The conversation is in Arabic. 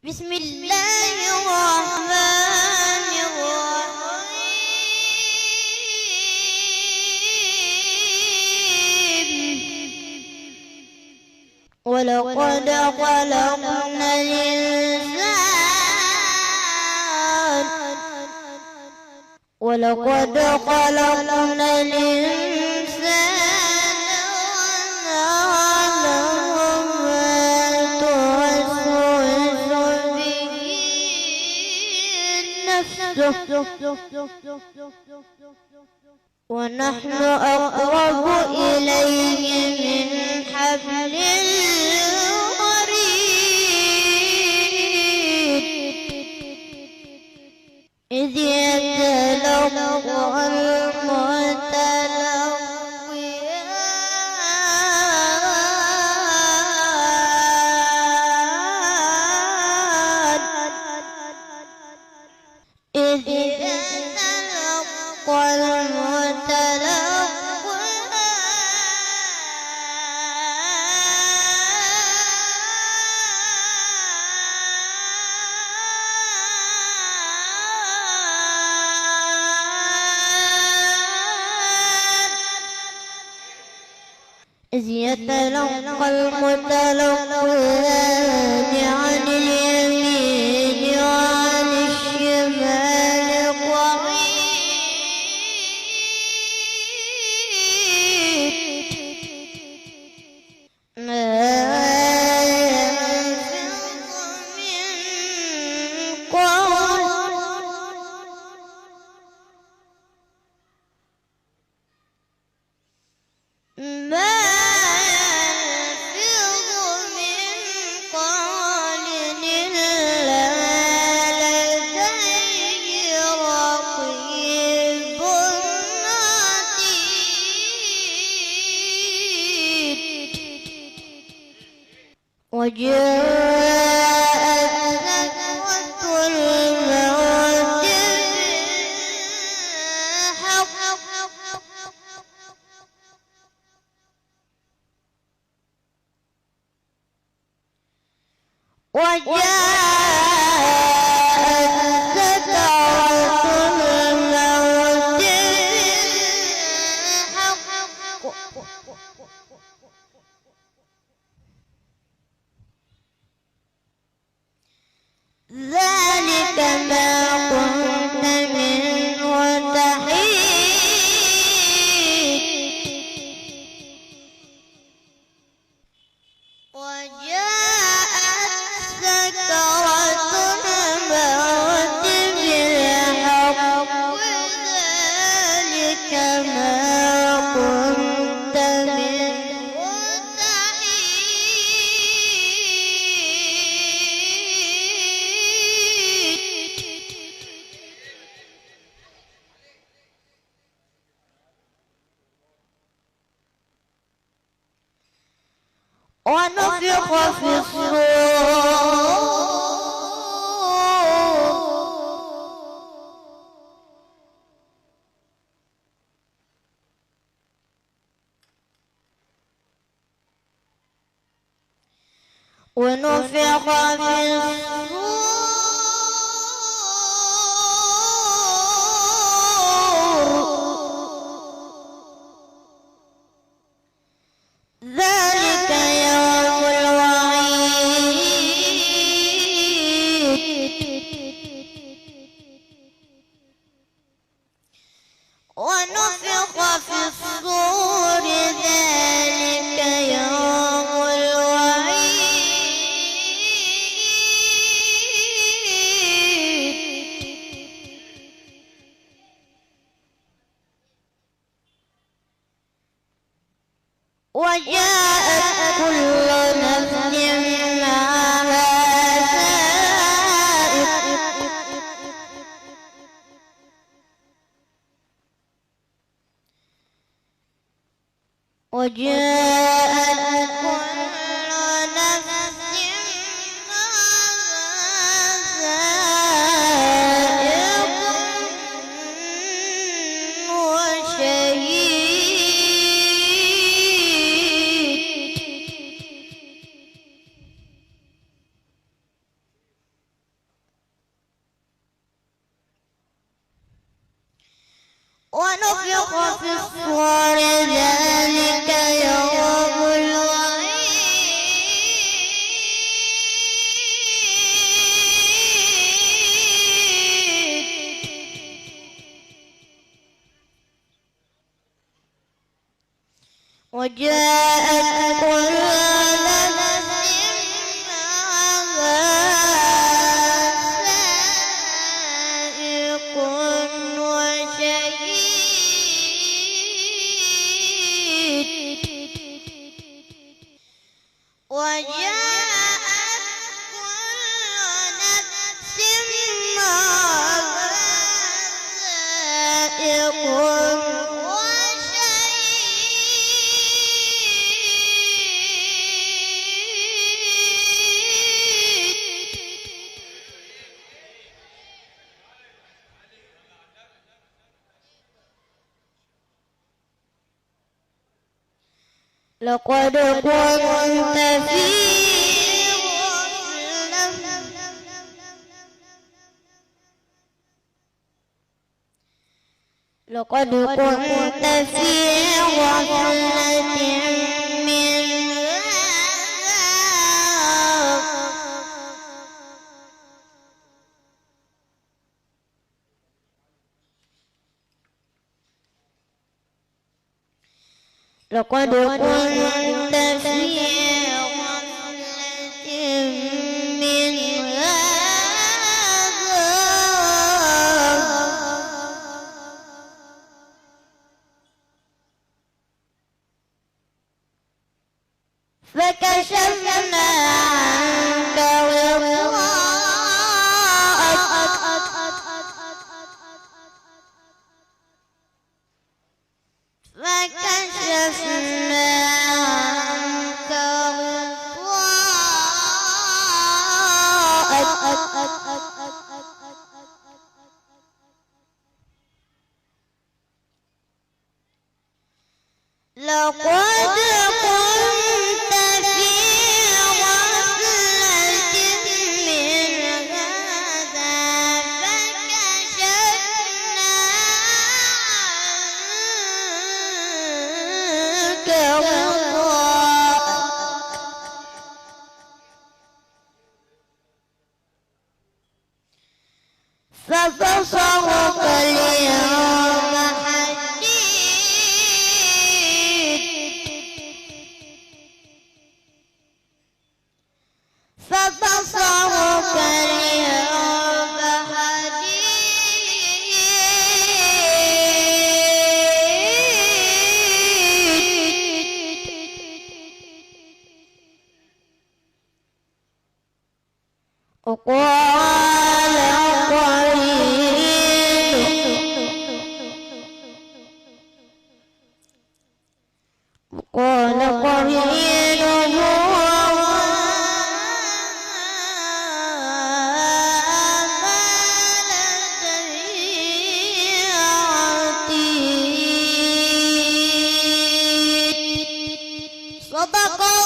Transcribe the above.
بسم الله الرحمن الرحيم ولقد خلقنا الإنسان ونعلم ما توسوس به نفسه ونحن أقرب إليه من حبل الوريد إذ يتلقى المتلقيان عن اليمين وعن الشمال قعيد ما يلفظ من قول وجاءت سكرة الموت بالحق ذلك ما كنت منه تحيد وجاءت سكرة الموت بالحق ذلك ما كنت منه ونفخ في الصور ونفخ في ذلك يوم الوعيد ونفخ في الصور ذلك يوم الوعيد وجاءت كل نفس معها سائق وجاءت كل نفس معها سائق وشهيد ونفخ في الصور ذلك يوم الوعيد وجاءت كل نفس معها سائق وشهيد وجاءت كل نفس معها سائق لقد كنت في غفلة من هذا لقد كنت في غفلة من هذا فكشفنا عنك فكشفنا عنك لقد كنت في غفلة من هذا فكشفنا عنك فبصرك اليوم فبصرك اليوم حديد وقال قرينه ما لديه عتيد صدق